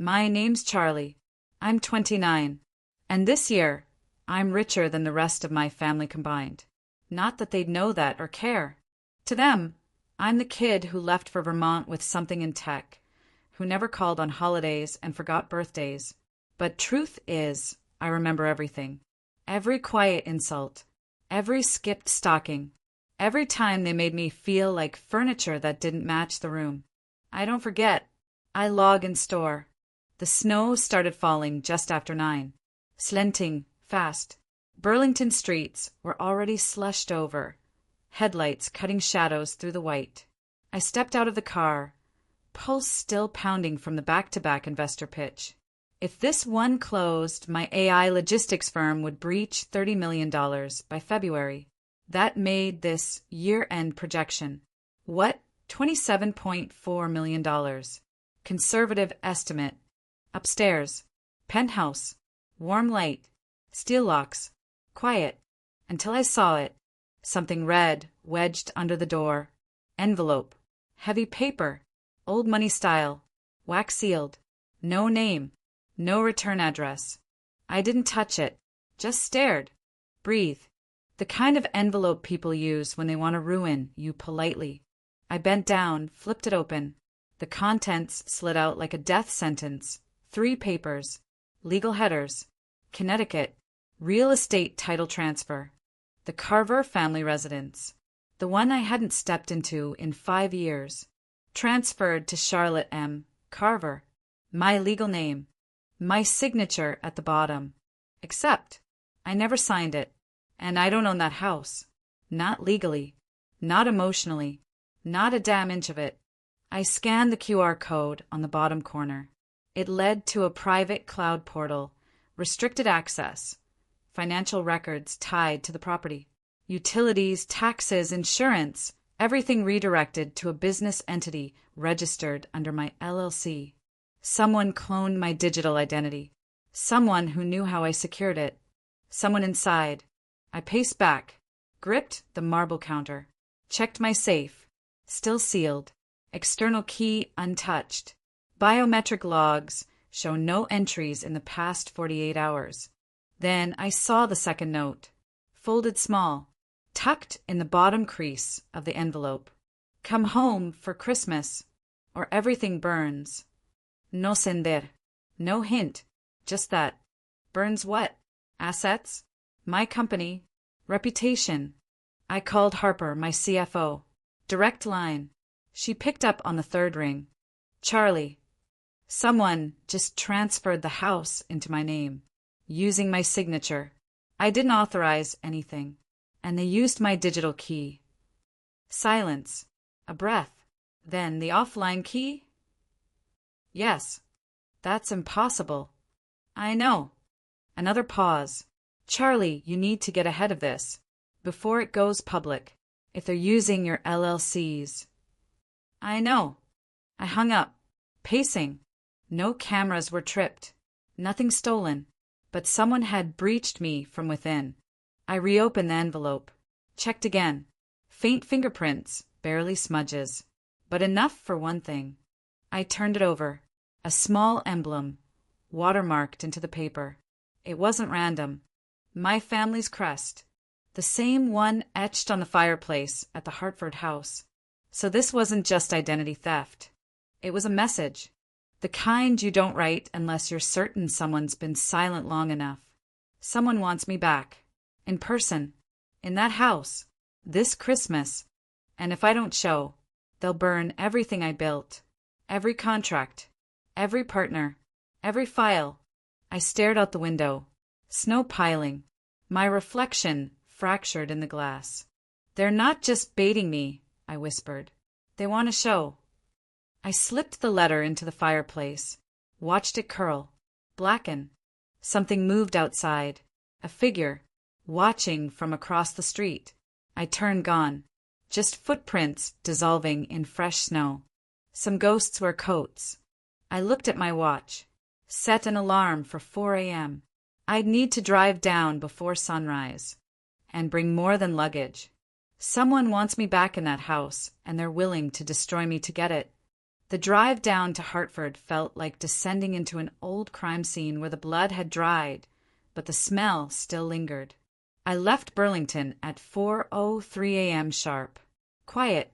My name's Charlie. I'm 29. And this year, I'm richer than the rest of my family combined. Not that they'd know that or care. To them, I'm the kid who left for Vermont with something in tech, who never called on holidays and forgot birthdays. But truth is, I remember everything. Every quiet insult. Every skipped stocking. Every time they made me feel like furniture that didn't match the room. I don't forget. I log and store. The snow started falling just after 9. Slenting, fast. Burlington streets were already slushed over, headlights cutting shadows through the white. I stepped out of the car, pulse still pounding from the back-to-back investor pitch. If this one closed, my AI logistics firm would breach $30 million by February. That made this year-end projection. What? $27.4 million. Conservative estimate. Upstairs. Penthouse. Warm light. Steel locks. Quiet. Until I saw it. Something red wedged under the door. Envelope. Heavy paper. Old money style. Wax sealed. No name. No return address. I didn't touch it. Just stared. Breathe. The kind of envelope people use when they want to ruin you politely. I bent down, flipped it open. The contents slid out like a death sentence. 3 papers. Legal headers. Connecticut. Real estate title transfer. The Carver family residence. The one I hadn't stepped into in 5 years. Transferred to Charlotte M. Carver. My legal name. My signature at the bottom. Except, I never signed it. And I don't own that house. Not legally. Not emotionally. Not a damn inch of it. I scanned the QR code on the bottom corner. It led to a private cloud portal, restricted access, financial records tied to the property, utilities, taxes, insurance, everything redirected to a business entity registered under my LLC. Someone cloned my digital identity. Someone who knew how I secured it. Someone inside. I paced back, gripped the marble counter, checked my safe, still sealed, external key untouched. Biometric logs show no entries in the past 48 hours. Then I saw the second note, folded small, tucked in the bottom crease of the envelope. Come home for Christmas, or everything burns. No sender. No hint. Just that. Burns what? Assets? My company? Reputation? I called Harper, my CFO. Direct line. She picked up on the third ring. Charlie. Someone just transferred the house into my name, using my signature. I didn't authorize anything, and they used my digital key. Silence. A breath. Then the offline key? Yes. That's impossible. I know. Another pause. Charlie, you need to get ahead of this, before it goes public, if they're using your LLCs. I know. I hung up, pacing. No cameras were tripped. Nothing stolen. But someone had breached me from within. I reopened the envelope. Checked again. Faint fingerprints, barely smudges. But enough for one thing. I turned it over. A small emblem, watermarked into the paper. It wasn't random. My family's crest. The same one etched on the fireplace at the Hartford house. So this wasn't just identity theft. It was a message. The kind you don't write unless you're certain someone's been silent long enough. Someone wants me back. In person. In that house. This Christmas. And if I don't show, they'll burn everything I built. Every contract. Every partner. Every file. I stared out the window. Snow piling. My reflection fractured in the glass. They're not just baiting me, I whispered. They want to show. I slipped the letter into the fireplace, watched it curl, blacken. Something moved outside. A figure, watching from across the street. I turned gone. Just footprints dissolving in fresh snow. Some ghosts wear coats. I looked at my watch. Set an alarm for 4 a.m. I'd need to drive down before sunrise. And bring more than luggage. Someone wants me back in that house, and they're willing to destroy me to get it. The drive down to Hartford felt like descending into an old crime scene where the blood had dried, but the smell still lingered. I left Burlington at 4:03 a.m. sharp. Quiet.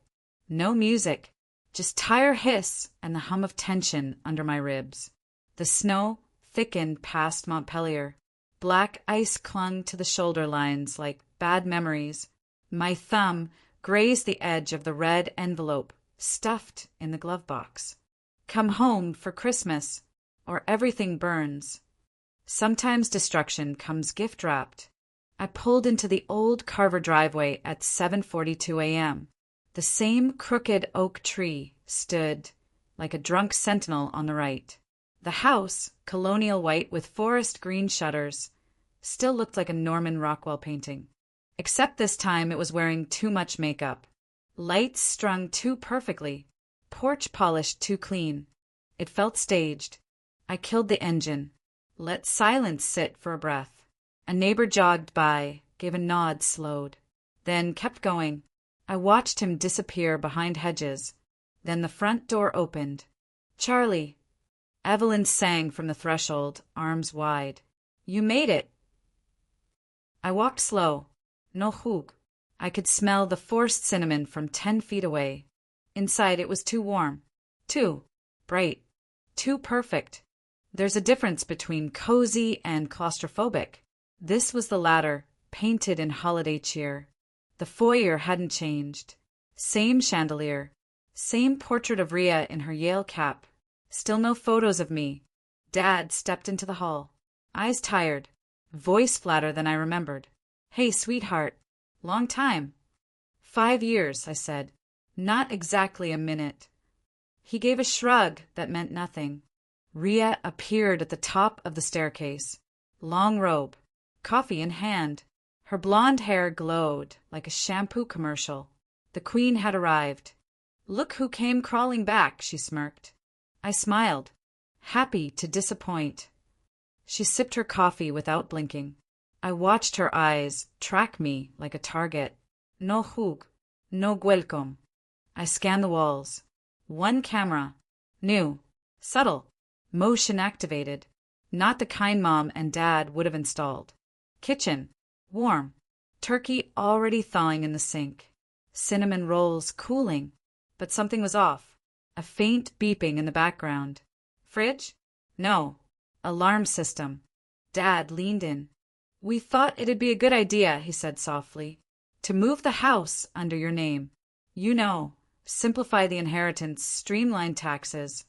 No music. Just tire hiss and the hum of tension under my ribs. The snow thickened past Montpelier. Black ice clung to the shoulder lines like bad memories. My thumb grazed the edge of the red envelope stuffed in the glove box. Come home for Christmas, or everything burns. Sometimes destruction comes gift-wrapped. I pulled into the old Carver driveway at 7:42 a.m. The same crooked oak tree stood like a drunk sentinel on the right. The house, colonial white with forest green shutters, still looked like a Norman Rockwell painting. Except this time it was wearing too much makeup. Lights strung too perfectly. Porch polished too clean. It felt staged. I killed the engine. Let silence sit for a breath. A neighbor jogged by, gave a nod, slowed. Then kept going. I watched him disappear behind hedges. Then the front door opened. "Charlie." Evelyn sang from the threshold, arms wide. "You made it." I walked slow. No hug. I could smell the forced cinnamon from 10 feet away. Inside it was too warm. Too bright. Too perfect. There's a difference between cozy and claustrophobic. This was the latter, painted in holiday cheer. The foyer hadn't changed. Same chandelier. Same portrait of Rhea in her Yale cap. Still no photos of me. Dad stepped into the hall. Eyes tired. Voice flatter than I remembered. "Hey, sweetheart. Long time." 5 years, I said. Not exactly a minute. He gave a shrug that meant nothing. Rhea appeared at the top of the staircase. Long robe. Coffee in hand. Her blonde hair glowed like a shampoo commercial. The queen had arrived. "Look who came crawling back," she smirked. I smiled, happy to disappoint. She sipped her coffee without blinking. I watched her eyes track me like a target. No hug, no welcome. I scanned the walls. One camera. New. Subtle. Motion activated. Not the kind Mom and Dad would have installed. Kitchen. Warm. Turkey already thawing in the sink. Cinnamon rolls cooling. But something was off. A faint beeping in the background. Fridge? No. Alarm system. Dad leaned in. "We thought it'd be a good idea," he said softly, "to move the house under your name. You know, simplify the inheritance, streamline taxes.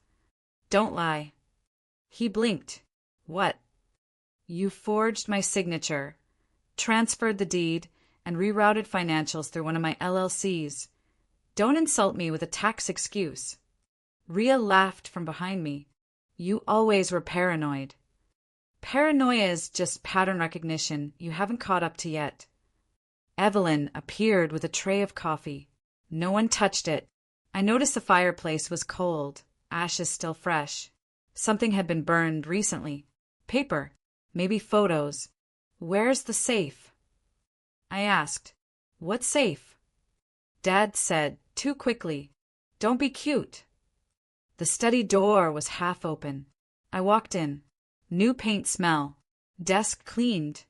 Don't lie." He blinked. "What?" "You forged my signature, transferred the deed, and rerouted financials through one of my LLCs. Don't insult me with a tax excuse." Rhea laughed from behind me. "You always were paranoid." "Paranoia is just pattern recognition you haven't caught up to yet." Evelyn appeared with a tray of coffee. No one touched it. I noticed the fireplace was cold, ashes still fresh. Something had been burned recently. Paper, maybe photos. "Where's the safe?" I asked. "What safe?" Dad said, too quickly, "Don't be cute." The study door was half open. I walked in. New paint smell. Desk cleaned.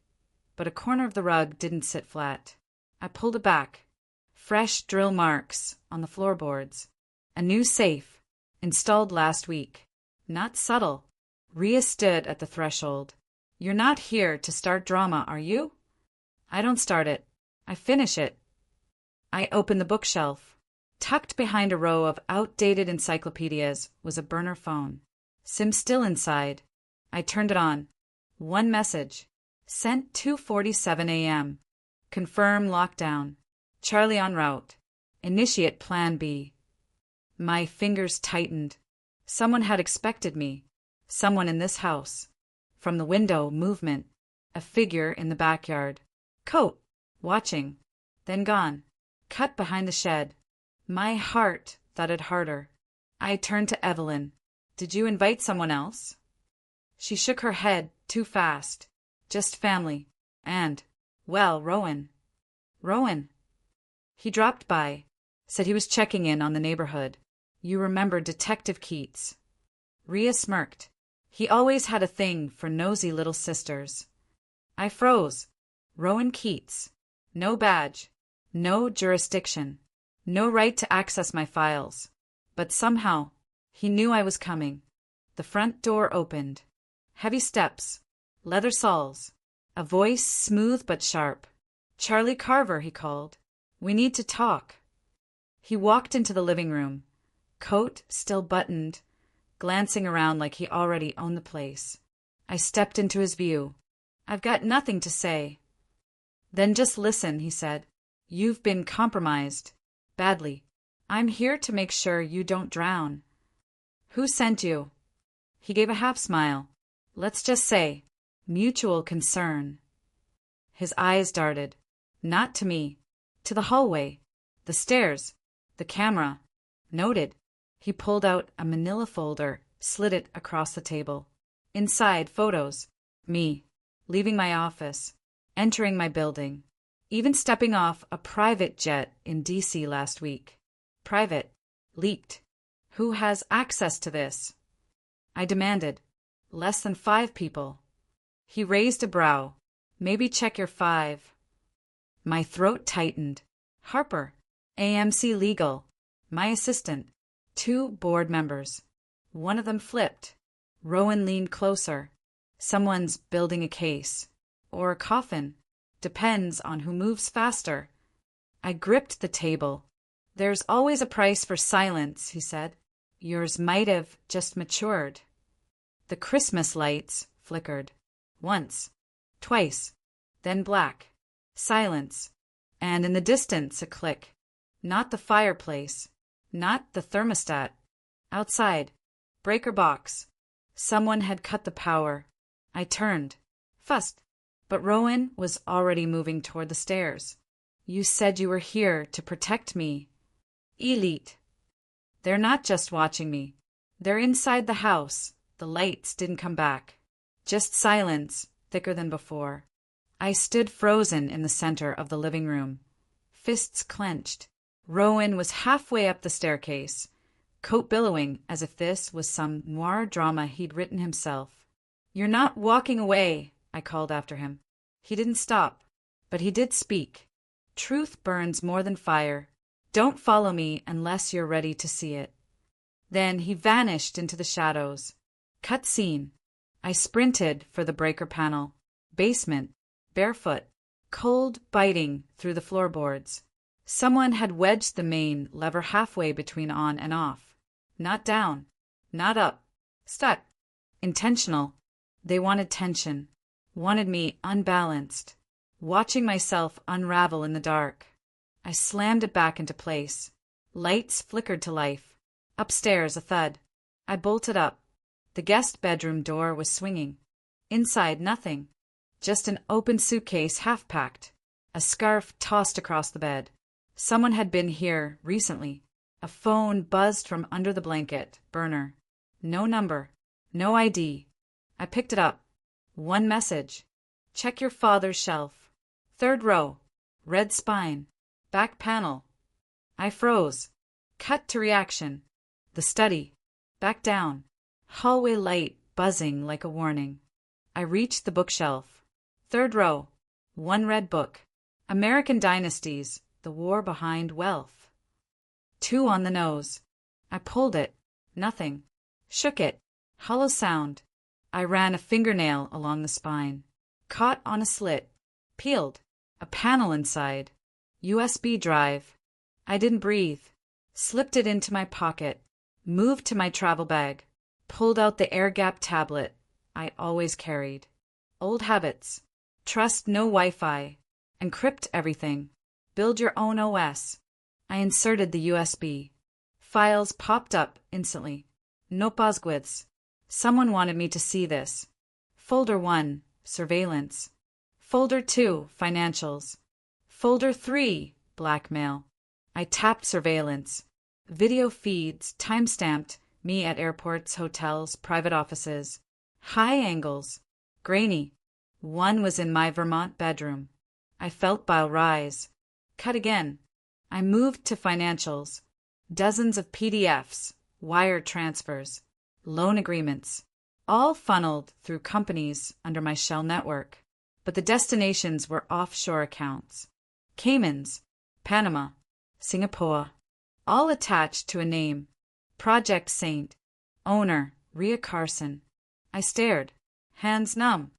But a corner of the rug didn't sit flat. I pulled it back. Fresh drill marks on the floorboards. A new safe. Installed last week. Not subtle. Rhea stood at the threshold. "You're not here to start drama, are you?" "I don't start it. I finish it." I opened the bookshelf. Tucked behind a row of outdated encyclopedias was a burner phone. SIM still inside. I turned it on. One message. Sent 2:47 a.m. Confirm lockdown. Charlie en route. Initiate Plan B. My fingers tightened. Someone had expected me. Someone in this house. From the window, movement. A figure in the backyard. Coat. Watching. Then gone. Cut behind the shed. My heart thudded harder. I turned to Evelyn. "Did you invite someone else?" She shook her head too fast. "Just family. And, well, Rowan." "Rowan?" "He dropped by. Said he was checking in on the neighborhood. You remember Detective Keats. Rhea smirked. He always had a thing for nosy little sisters. I froze. Rowan Keats. No badge. No jurisdiction. No right to access my files. But somehow, he knew I was coming. The front door opened. Heavy steps. Leather soles. A voice smooth but sharp. "Charlie Carver," he called. "We need to talk." He walked into the living room, coat still buttoned, glancing around like he already owned the place. I stepped into his view. "I've got nothing to say." "Then just listen," he said. "You've been compromised. Badly. I'm here to make sure you don't drown." "Who sent you?" He gave a half smile. "Let's just say, mutual concern." His eyes darted. Not to me. To the hallway. The stairs. The camera. Noted. He pulled out a manila folder, slid it across the table. Inside, photos. Me. Leaving my office. Entering my building. Even stepping off a private jet in DC last week. Private. Leaked. Who has access to this? I demanded. Less than 5 people. He raised a brow. Maybe check your 5. My throat tightened. Harper. AMC Legal. My assistant. 2 board members. One of them flipped. Rowan leaned closer. Someone's building a case. Or a coffin. Depends on who moves faster. I gripped the table. "There's always a price for silence," he said. "Yours might have just matured." The Christmas lights flickered. Once. Twice. Then black. Silence. And in the distance a click. Not the fireplace. Not the thermostat. Outside. Breaker box. Someone had cut the power. I turned. Fussed. But Rowan was already moving toward the stairs. "You said you were here to protect me." "Elite." "They're not just watching me. They're inside the house." The lights didn't come back. Just silence, thicker than before. I stood frozen in the center of the living room. Fists clenched. Rowan was halfway up the staircase, coat billowing as if this was some noir drama he'd written himself. "You're not walking away," I called after him. He didn't stop, but he did speak. "Truth burns more than fire. Don't follow me unless you're ready to see it." Then he vanished into the shadows. Cut scene. I sprinted for the breaker panel. Basement. Barefoot. Cold biting through the floorboards. Someone had wedged the main lever halfway between on and off. Not down. Not up. Stuck. Intentional. They wanted tension. Wanted me unbalanced. Watching myself unravel in the dark. I slammed it back into place. Lights flickered to life. Upstairs, a thud. I bolted up. The guest bedroom door was swinging. Inside, nothing. Just an open suitcase half-packed. A scarf tossed across the bed. Someone had been here recently. A phone buzzed from under the blanket. Burner. No number. No ID. I picked it up. One message. "Check your father's shelf. 3rd row. Red spine. Back panel." I froze. Cut to reaction. The study. Back down. Hallway light buzzing like a warning. I reached the bookshelf. 3rd row. One red book. American Dynasties. The War Behind Wealth. 2 on the nose. I pulled it. Nothing. Shook it. Hollow sound. I ran a fingernail along the spine. Caught on a slit. Peeled. A panel inside. USB drive. I didn't breathe. Slipped it into my pocket. Moved to my travel bag. Pulled out the air gap tablet I always carried. Old habits. Trust no Wi-Fi. Encrypt everything. Build your own OS. I inserted the USB. Files popped up instantly. No pasguids. Someone wanted me to see this. Folder 1, surveillance. Folder 2, financials. Folder 3, blackmail. I tapped surveillance. Video feeds, time-stamped, me at airports, hotels, private offices. High angles. Grainy. One was in my Vermont bedroom. I felt bile rise. Cut again. I moved to financials. Dozens of PDFs, wire transfers, loan agreements, all funneled through companies under my shell network. But the destinations were offshore accounts. Caymans, Panama, Singapore, all attached to a name. Project Saint, owner, Rhea Carson. I stared, hands numb.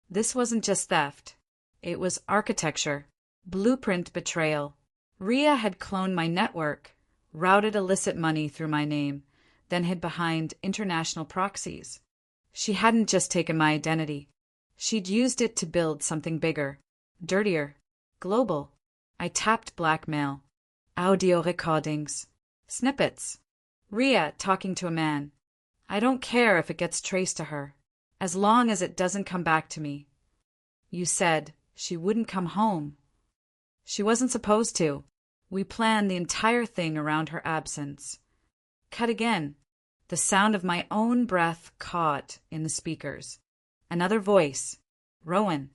This wasn't just theft. It was architecture, blueprint betrayal. Rhea had cloned my network, routed illicit money through my name, then hid behind international proxies. She hadn't just taken my identity. She'd used it to build something bigger, dirtier, global. I tapped blackmail, audio recordings, snippets. Rhea talking to a man. I don't care if it gets traced to her, as long as it doesn't come back to me. You said she wouldn't come home. She wasn't supposed to. We planned the entire thing around her absence. Cut again. The sound of my own breath caught in the speakers. Another voice. Rowan.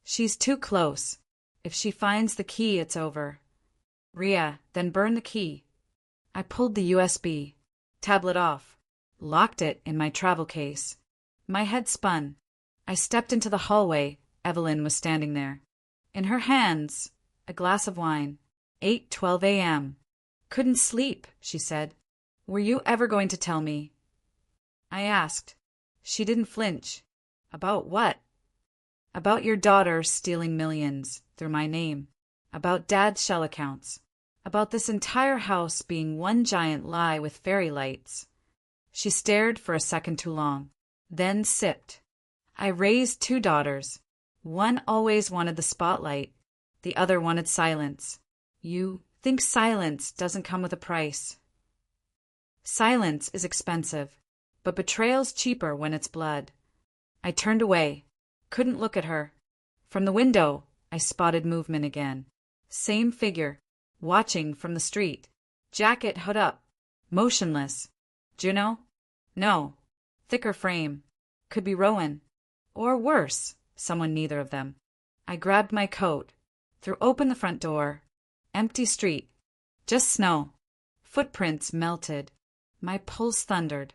She's too close. If she finds the key, it's over. Rhea, then burn the key. I pulled the USB tablet off, locked it in my travel case. My head spun. I stepped into the hallway. Evelyn was standing there. In her hands, a glass of wine. 8:12 a.m. Couldn't sleep, she said. Were you ever going to tell me? I asked. She didn't flinch. About what? About your daughter stealing millions through my name. About Dad's shell accounts. About this entire house being one giant lie with fairy lights. She stared for a second too long, then sipped. I raised 2 daughters. One always wanted the spotlight. The other wanted silence. You think silence doesn't come with a price. Silence is expensive, but betrayal's cheaper when it's blood. I turned away. Couldn't look at her. From the window, I spotted movement again. Same figure, watching from the street. Jacket hood up. Motionless. Juno? No. Thicker frame. Could be Rowan. Or worse, someone neither of them. I grabbed my coat. Threw open the front door. Empty street. Just snow. Footprints melted. My pulse thundered.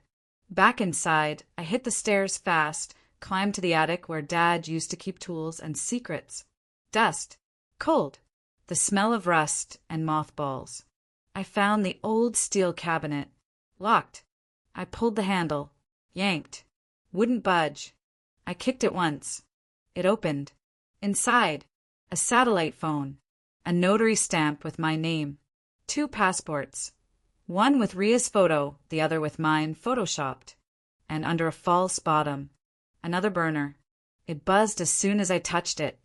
Back inside, I hit the stairs fast, climbed to the attic where Dad used to keep tools and secrets. Dust. Cold. The smell of rust and mothballs. I found the old steel cabinet. Locked. I pulled the handle. Yanked. Wouldn't budge. I kicked it once. It opened. Inside, a satellite phone. A notary stamp with my name. 2 passports. One with Rhea's photo, the other with mine photoshopped. And under a false bottom. Another burner. It buzzed as soon as I touched it.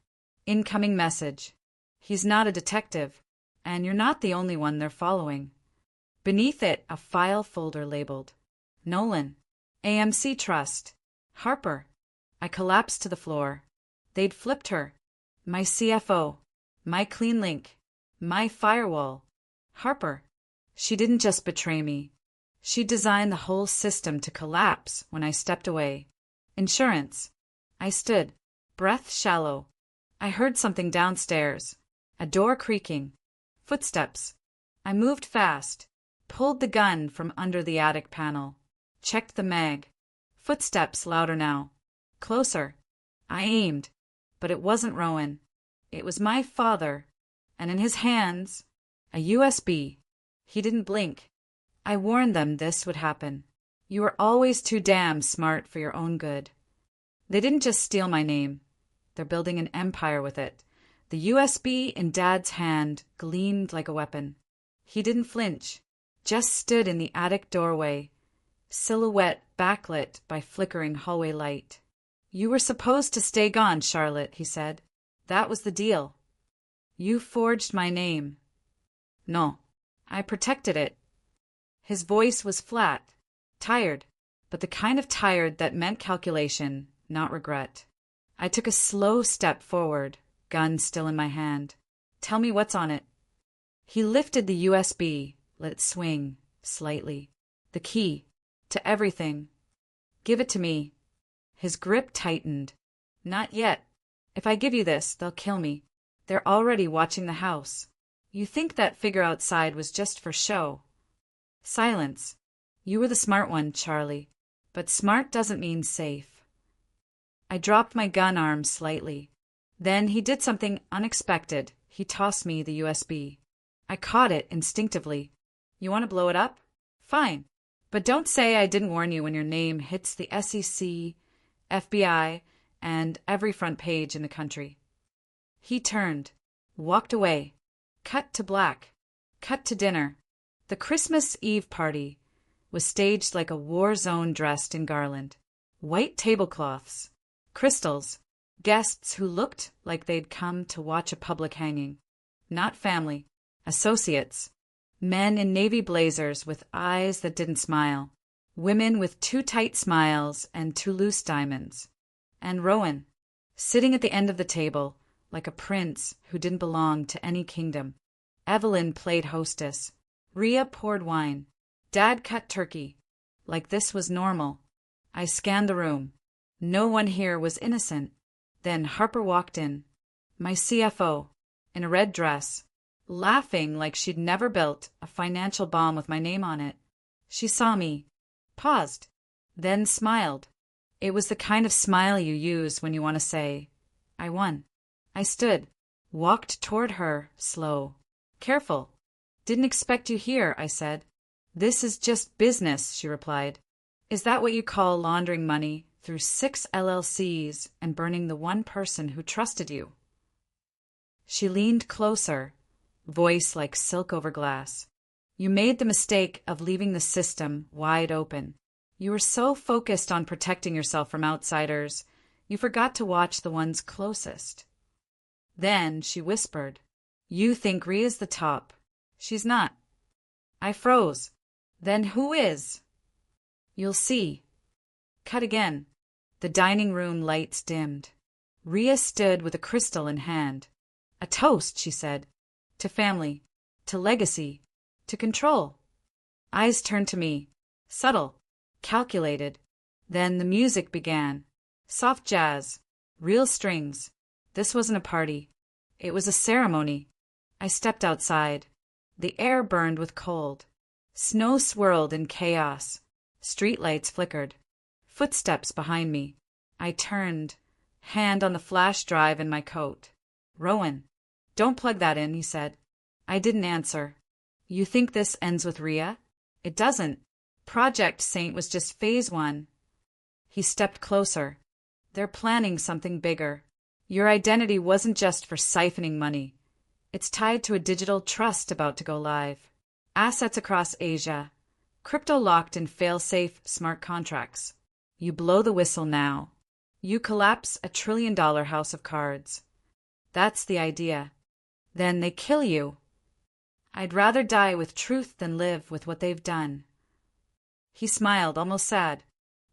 Incoming message. He's not a detective, and you're not the only one they're following. Beneath it, a file folder labeled Nolan, AMC Trust, Harper. I collapsed to the floor. They'd flipped her. My CFO, my clean link, my firewall. Harper. She didn't just betray me. She designed the whole system to collapse when I stepped away. Insurance. I stood, breath shallow. I heard something downstairs. A door creaking. Footsteps. I moved fast, pulled the gun from under the attic panel, checked the mag. Footsteps louder now. Closer. I aimed, but it wasn't Rowan. It was my father, and in his hands, a USB. He didn't blink. I warned them this would happen. You are always too damn smart for your own good. They didn't just steal my name. They're building an empire with it. The USB in Dad's hand gleamed like a weapon. He didn't flinch, just stood in the attic doorway, silhouette backlit by flickering hallway light. You were supposed to stay gone, Charlotte, he said. That was the deal. You forged my name. No, I protected it. His voice was flat, tired, but the kind of tired that meant calculation, not regret. I took a slow step forward, gun still in my hand. Tell me what's on it. He lifted the USB, let it swing, slightly. The key, to everything. Give it to me. His grip tightened. Not yet. If I give you this, they'll kill me. They're already watching the house. You think that figure outside was just for show. Silence. You were the smart one, Charlie. But smart doesn't mean safe. I dropped my gun arm slightly. Then he did something unexpected. He tossed me the USB. I caught it instinctively. You want to blow it up? Fine. But don't say I didn't warn you when your name hits the SEC, FBI, and every front page in the country. He turned, walked away. Cut to black. Cut to dinner. The Christmas Eve party was staged like a war zone dressed in garland. White tablecloths, crystals, guests who looked like they'd come to watch a public hanging. Not family, associates. Men in navy blazers with eyes that didn't smile. Women with too tight smiles and too loose diamonds. And Rowan, sitting at the end of the table, like a prince who didn't belong to any kingdom. Evelyn played hostess. Rhea poured wine. Dad cut turkey. Like this was normal. I scanned the room. No one here was innocent. Then Harper walked in. My CFO, in a red dress, laughing like she'd never built a financial bomb with my name on it. She saw me, paused, then smiled. It was the kind of smile you use when you want to say, I won. I stood, walked toward her, slow. Careful. Didn't expect you here, I said. This is just business, she replied. Is that what you call laundering money through 6 LLCs and burning the one person who trusted you? She leaned closer, voice like silk over glass. You made the mistake of leaving the system wide open. You were so focused on protecting yourself from outsiders, you forgot to watch the ones closest. Then she whispered, You think Rhea's the top. She's not. I froze. Then who is? You'll see. Cut again. The dining room lights dimmed. Rhea stood with a crystal in hand. A toast, she said. To family. To legacy. To control. Eyes turned to me. Subtle. Calculated. Then the music began. Soft jazz. Real strings. This wasn't a party. It was a ceremony. I stepped outside. The air burned with cold. Snow swirled in chaos. Streetlights flickered. Footsteps behind me. I turned, hand on the flash drive in my coat. Rowan. Don't plug that in, he said. I didn't answer. You think this ends with Rhea? It doesn't. Project Saint was just phase 1. He stepped closer. They're planning something bigger. Your identity wasn't just for siphoning money. It's tied to a digital trust about to go live. Assets across Asia. Crypto locked in fail-safe smart contracts. You blow the whistle now. You collapse a $1 trillion house of cards. That's the idea. Then they kill you. I'd rather die with truth than live with what they've done. He smiled, almost sad.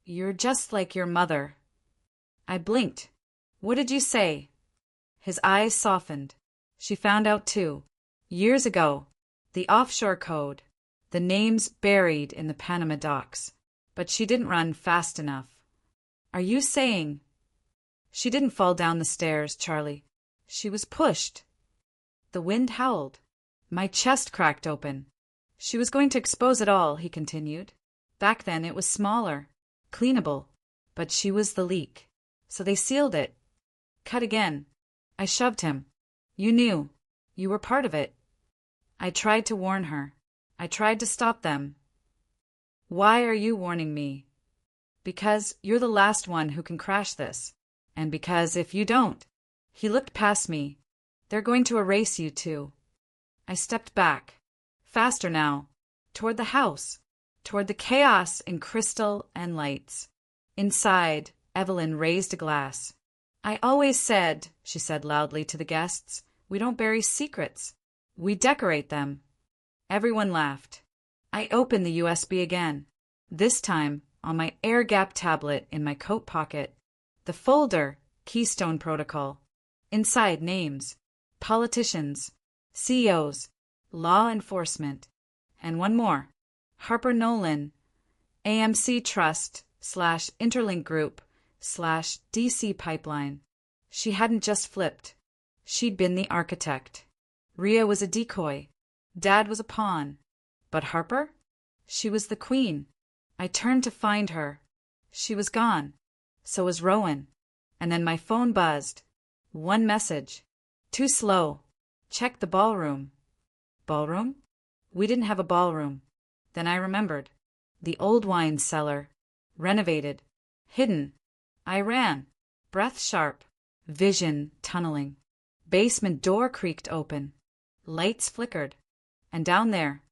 You're just like your mother. I blinked. What did you say? His eyes softened. She found out too. Years ago. The offshore code. The names buried in the Panama docks. But she didn't run fast enough. Are you saying? She didn't fall down the stairs, Charlie. She was pushed. The wind howled. My chest cracked open. She was going to expose it all, he continued. Back then it was smaller, cleanable, but she was the leak. So they sealed it. Cut again. I shoved him. You knew. You were part of it. I tried to warn her. I tried to stop them. Why are you warning me? Because you're the last one who can crash this. And because if you don't, he looked past me. They're going to erase you too. I stepped back. Faster now. Toward the house. Toward the chaos in crystal and lights. Inside, Evelyn raised a glass. I always said, she said loudly to the guests, we don't bury secrets. We decorate them. Everyone laughed. I opened the USB again. This time, on my air-gap tablet in my coat pocket. The folder, Keystone Protocol. Inside names. Politicians. CEOs. Law enforcement. And one more. Harper Nolan. AMC Trust / Interlink Group / DC Pipeline. She hadn't just flipped. She'd been the architect. Rhea was a decoy. Dad was a pawn. But Harper? She was the queen. I turned to find her. She was gone. So was Rowan. And then my phone buzzed. One message. Too slow. Check the ballroom. Ballroom? We didn't have a ballroom. Then I remembered. The old wine cellar. Renovated. Hidden. I ran. Breath sharp. Vision tunneling. Basement door creaked open. Lights flickered. And down there,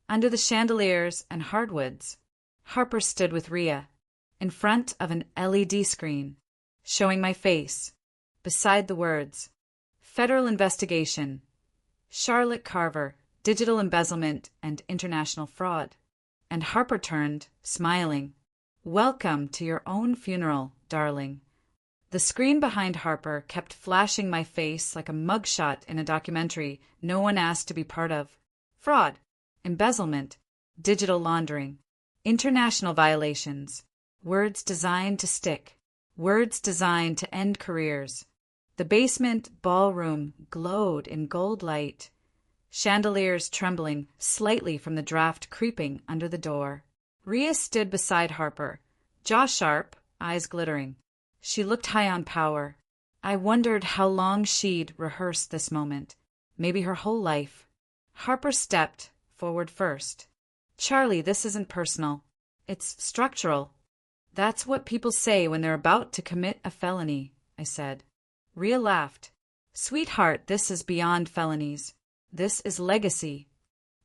under the chandeliers and hardwoods, Harper stood with Rhea, in front of an LED screen, showing my face, beside the words, Federal Investigation, Charlotte Carver, Digital Embezzlement and International Fraud. And Harper turned, smiling. Welcome to your own funeral, darling. The screen behind Harper kept flashing my face like a mugshot in a documentary no one asked to be part of. Fraud, embezzlement, digital laundering, international violations, words designed to stick, words designed to end careers. The basement ballroom glowed in gold light, chandeliers trembling slightly from the draft creeping under the door. Rhea stood beside Harper, jaw sharp, eyes glittering. She looked high on power. I wondered how long she'd rehearsed this moment, maybe her whole life. Harper stepped forward first. Charlie, this isn't personal. It's structural. That's what people say when they're about to commit a felony, I said. Rhea laughed. Sweetheart, this is beyond felonies. This is legacy.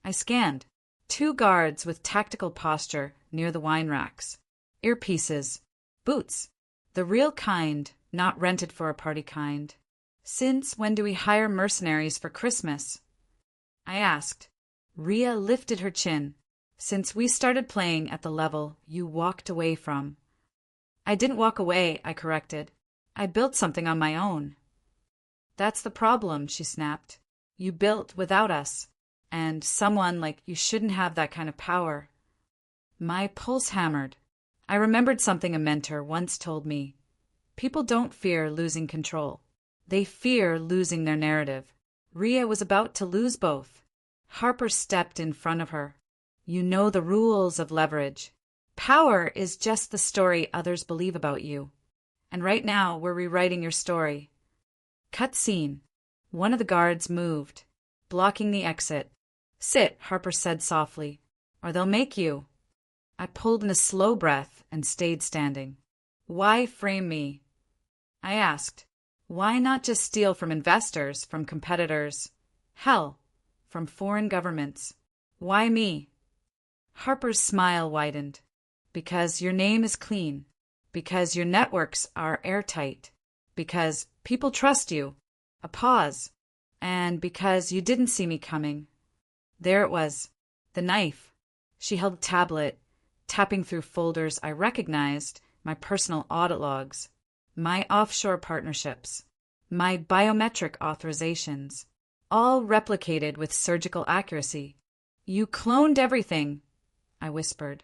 I scanned. 2 guards with tactical posture near the wine racks. Earpieces. Boots. The real kind, not rented for a party kind. Since when do we hire mercenaries for Christmas? I asked. Rhea lifted her chin. Since we started playing at the level you walked away from. I didn't walk away, I corrected. I built something on my own. That's the problem, she snapped. You built without us. And someone like you shouldn't have that kind of power. My pulse hammered. I remembered something a mentor once told me. People don't fear losing control. They fear losing their narrative. Rhea was about to lose both. Harper stepped in front of her. You know the rules of leverage. Power is just the story others believe about you. And right now we're rewriting your story. Cut scene. One of the guards moved, blocking the exit. Sit, Harper said softly, or they'll make you. I pulled in a slow breath and stayed standing. Why frame me? I asked. Why not just steal from investors, from competitors? Hell, from foreign governments. Why me? Harper's smile widened. Because your name is clean. Because your networks are airtight. Because people trust you. A pause. And because you didn't see me coming. There it was. The knife. She held a tablet, tapping through folders I recognized, my personal audit logs, my offshore partnerships, my biometric authorizations, all replicated with surgical accuracy. You cloned everything, I whispered.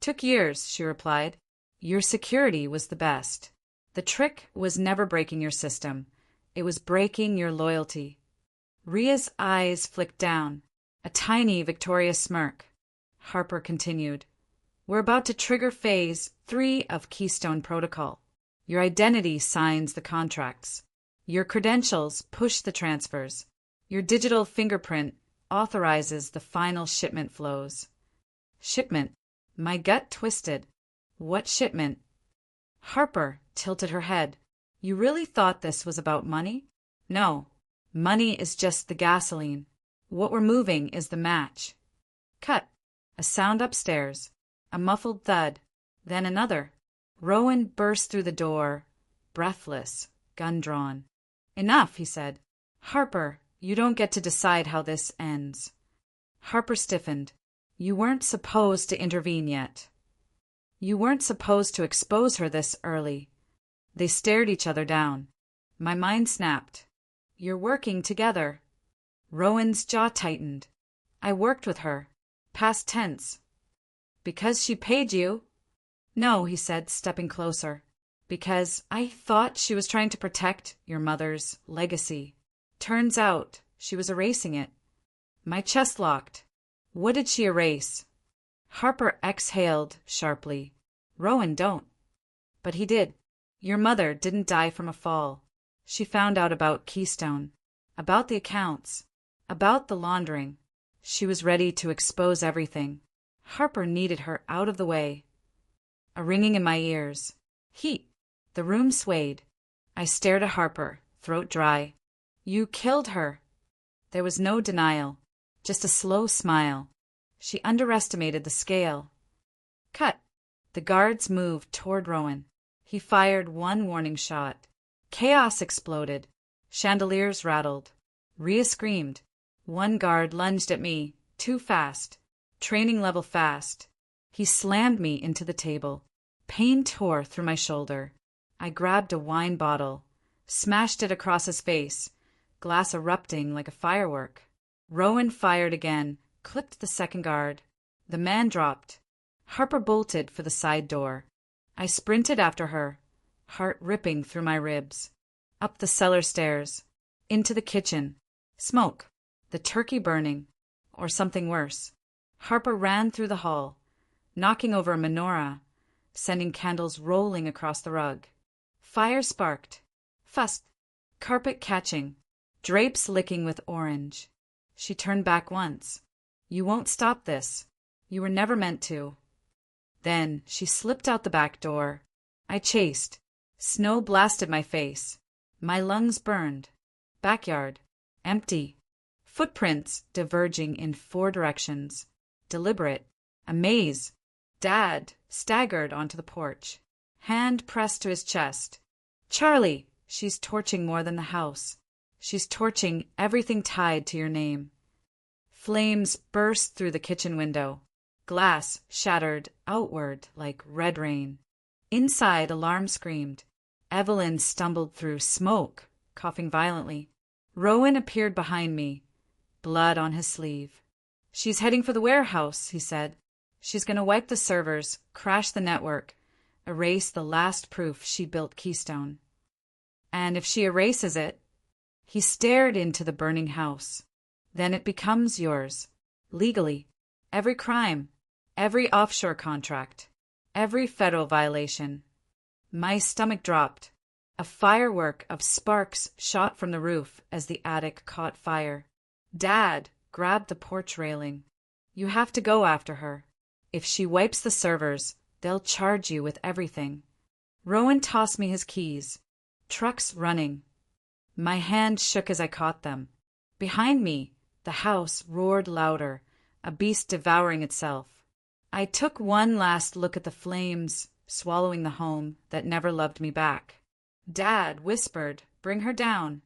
Took years, she replied. Your security was the best. The trick was never breaking your system. It was breaking your loyalty. Rhea's eyes flicked down, a tiny victorious smirk. Harper continued. We're about to trigger phase 3 of Keystone Protocol. Your identity signs the contracts. Your credentials push the transfers. Your digital fingerprint authorizes the final shipment flows. Shipment. My gut twisted. What shipment? Harper tilted her head. You really thought this was about money? No. Money is just the gasoline. What we're moving is the match. Cut. A sound upstairs. A muffled thud. Then another. Rowan burst through the door, breathless, gun drawn. Enough, he said. Harper, you don't get to decide how this ends. Harper stiffened. You weren't supposed to intervene yet. You weren't supposed to expose her this early. They stared each other down. My mind snapped. You're working together. Rowan's jaw tightened. I worked with her. Past tense. Because she paid you? No, he said, stepping closer. Because I thought she was trying to protect your mother's legacy. Turns out she was erasing it. My chest locked. What did she erase? Harper exhaled sharply. Rowan, don't. But he did. Your mother didn't die from a fall. She found out about Keystone, about the accounts, about the laundering. She was ready to expose everything. Harper needed her out of the way. A ringing in my ears. Heat. The room swayed. I stared at Harper, throat dry. You killed her. There was no denial, just a slow smile. She underestimated the scale. Cut. The guards moved toward Rowan. He fired one warning shot. Chaos exploded. Chandeliers rattled. Rhea screamed. One guard lunged at me, too fast. Training level fast. He slammed me into the table. Pain tore through my shoulder. I grabbed a wine bottle, smashed it across his face, glass erupting like a firework. Rowan fired again, clipped the second guard. The man dropped. Harper bolted for the side door. I sprinted after her, heart ripping through my ribs. Up the cellar stairs, into the kitchen. Smoke. The turkey burning. Or something worse. Harper ran through the hall, knocking over a menorah, sending candles rolling across the rug. Fire sparked. Fussed. Carpet catching. Drapes licking with orange. She turned back once. You won't stop this. You were never meant to. Then she slipped out the back door. I chased. Snow blasted my face. My lungs burned. Backyard. Empty. Footprints diverging in 4 directions. Deliberate. A maze. Dad staggered onto the porch. Hand pressed to his chest. Charlie, she's torching more than the house. She's torching everything tied to your name. Flames burst through the kitchen window. Glass shattered outward like red rain. Inside, alarm screamed. Evelyn stumbled through smoke, coughing violently. Rowan appeared behind me, blood on his sleeve. She's heading for the warehouse, he said. She's going to wipe the servers, crash the network, erase the last proof she built Keystone. And if she erases it, he stared into the burning house. Then it becomes yours, legally. Every crime, every offshore contract, every federal violation. My stomach dropped. A firework of sparks shot from the roof as the attic caught fire. Dad grabbed the porch railing. You have to go after her. If she wipes the servers, they'll charge you with everything. Rowan tossed me his keys. Trucks running. My hand shook as I caught them. Behind me, the house roared louder, a beast devouring itself. I took one last look at the flames, swallowing the home that never loved me back. Dad whispered, "Bring her down."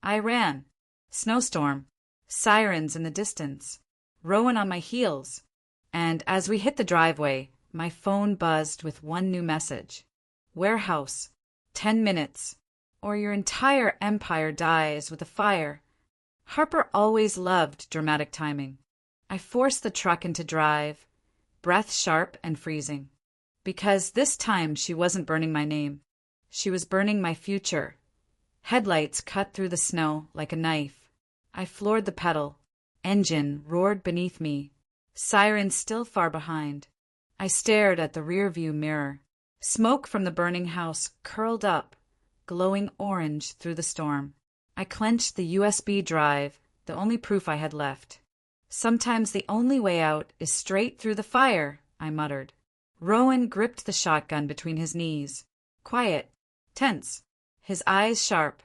I ran. Snowstorm. Sirens in the distance. Rowan on my heels. And as we hit the driveway, my phone buzzed with one new message. Warehouse. 10 minutes. Or your entire empire dies with a fire. Harper always loved dramatic timing. I forced the truck into drive, breath sharp and freezing. Because this time she wasn't burning my name. She was burning my future. Headlights cut through the snow like a knife. I floored the pedal. Engine roared beneath me. Sirens still far behind. I stared at the rearview mirror. Smoke from the burning house curled up, glowing orange through the storm. I clenched the USB drive, the only proof I had left. Sometimes the only way out is straight through the fire, I muttered. Rowan gripped the shotgun between his knees. Quiet. Tense. His eyes sharp.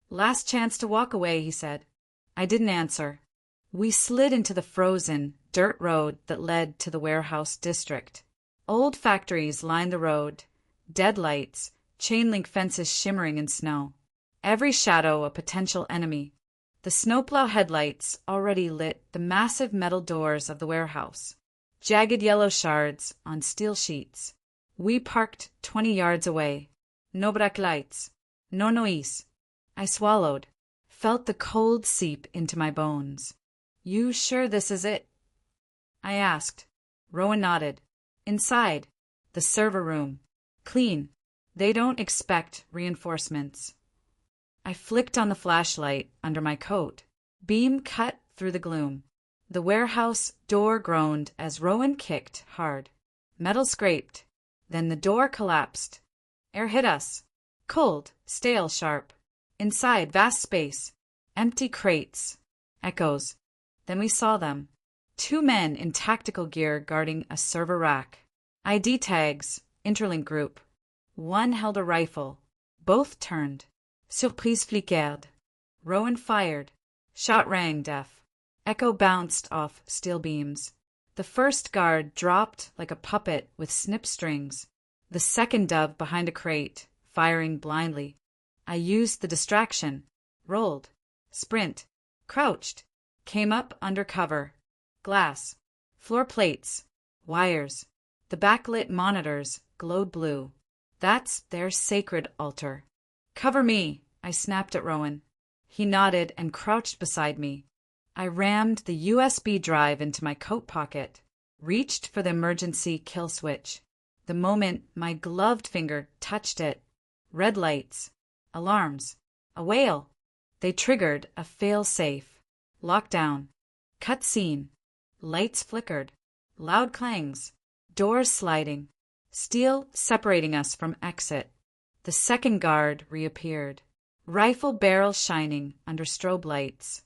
Last chance to walk away, he said. I didn't answer. We slid into the frozen, dirt road that led to the warehouse district. Old factories lined the road. Dead lights, chain-link fences shimmering in snow. Every shadow a potential enemy. The snowplow headlights already lit the massive metal doors of the warehouse. Jagged yellow shards on steel sheets. We parked 20 yards away. No brake lights. No noise. I swallowed. Felt the cold seep into my bones. You sure this is it? I asked. Rowan nodded. Inside. The server room. Clean. They don't expect reinforcements. I flicked on the flashlight under my coat. Beam cut through the gloom. The warehouse door groaned as Rowan kicked hard. Metal scraped. Then the door collapsed. Air hit us. Cold, stale, sharp. Inside, vast space. Empty crates. Echoes. Then we saw them. 2 men in tactical gear guarding a server rack. ID tags, interlink group. One held a rifle. Both turned. Surprise flickered. Rowan fired. Shot rang deaf. Echo bounced off steel beams. The first guard dropped like a puppet with snip strings. The second dove behind a crate, firing blindly. I used the distraction. Rolled. Sprint. Crouched. Came up under cover. Glass. Floor plates. Wires. The backlit monitors glowed blue. That's their sacred altar. Cover me, I snapped at Rowan. He nodded and crouched beside me. I rammed the USB drive into my coat pocket, reached for the emergency kill switch. The moment my gloved finger touched it, red lights, alarms, a wail. They triggered a fail-safe. Lockdown. Cut scene. Lights flickered. Loud clangs. Doors sliding. Steel separating us from exit. The second guard reappeared. Rifle barrel shining under strobe lights.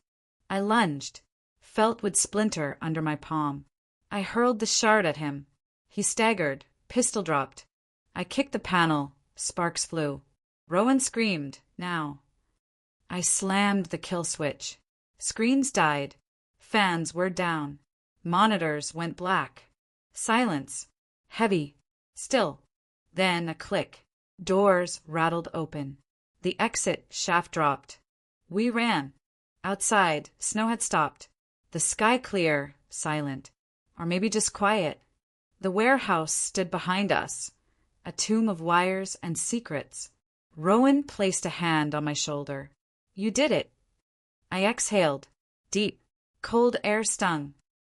I lunged. Felt would splinter under my palm. I hurled the shard at him. He staggered. Pistol dropped. I kicked the panel. Sparks flew. Rowan screamed. Now. I slammed the kill switch. Screens died. Fans were down. Monitors went black. Silence. Heavy. Still. Then a click. Doors rattled open. The exit shaft dropped. We ran. Outside, snow had stopped. The sky clear, silent. Or maybe just quiet. The warehouse stood behind us, a tomb of wires and secrets. Rowan placed a hand on my shoulder. You did it. I exhaled. Deep. Cold air stung.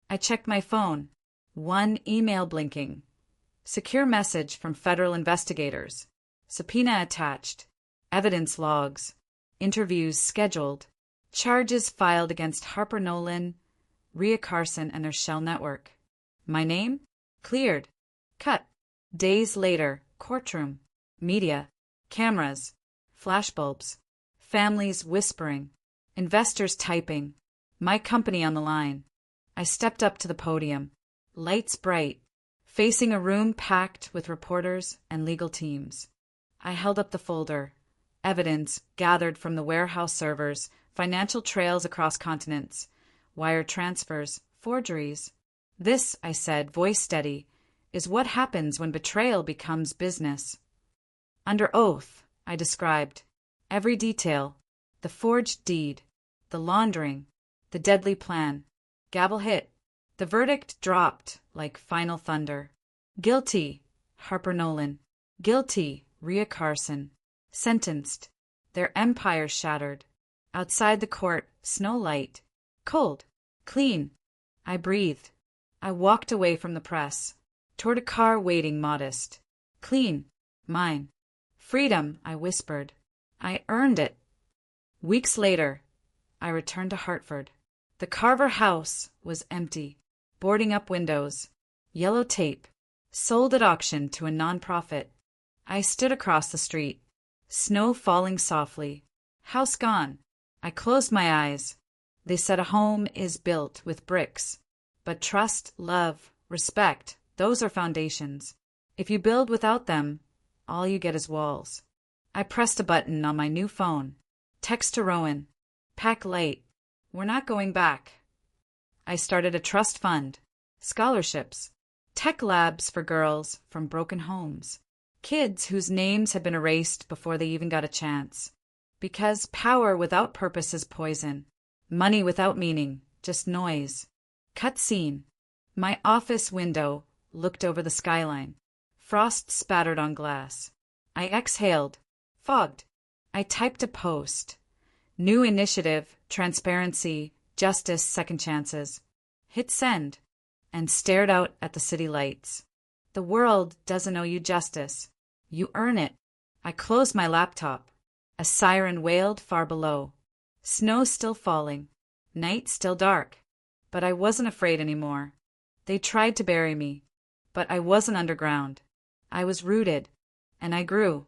I checked my phone. One email blinking. Secure message from federal investigators. Subpoena attached. Evidence logs. Interviews scheduled. Charges filed against Harper Nolan, Rhea Carson, and their shell network. My name? Cleared. Cut. Days later, courtroom. Media. Cameras. Flashbulbs. Families whispering. Investors typing. My company on the line. I stepped up to the podium. Lights bright. Facing a room packed with reporters and legal teams. I held up the folder. Evidence gathered from the warehouse servers, financial trails across continents, wire transfers, forgeries. This, I said, voice steady, is what happens when betrayal becomes business. Under oath, I described every detail, the forged deed, the laundering, the deadly plan. Gavel hit. The verdict dropped like final thunder. Guilty, Harper Nolan. Guilty, Rhea Carson. Sentenced. Their empire shattered. Outside the court, snow light. Cold. Clean. I breathed. I walked away from the press. Toward a car waiting modest. Clean. Mine. Freedom, I whispered. I earned it. Weeks later, I returned to Hartford. The Carver house was empty. Boarding up windows. Yellow tape. Sold at auction to a nonprofit. I stood across the street. Snow falling softly. House gone. I closed my eyes. They said a home is built with bricks. But trust, love, respect, those are foundations. If you build without them, all you get is walls. I pressed a button on my new phone. Text to Rowan. Pack light. We're not going back. I started a trust fund. Scholarships. Tech labs for girls from broken homes. Kids whose names had been erased before they even got a chance. Because power without purpose is poison. Money without meaning, just noise. Cut scene. My office window looked over the skyline. Frost spattered on glass. I exhaled. Fogged. I typed a post. New initiative, transparency, justice, second chances. Hit send. And stared out at the city lights. The world doesn't owe you justice. You earn it. I closed my laptop. A siren wailed far below. Snow still falling. Night still dark. but I wasn't afraid anymore. They tried to bury me, but I wasn't underground. I was rooted, and I grew.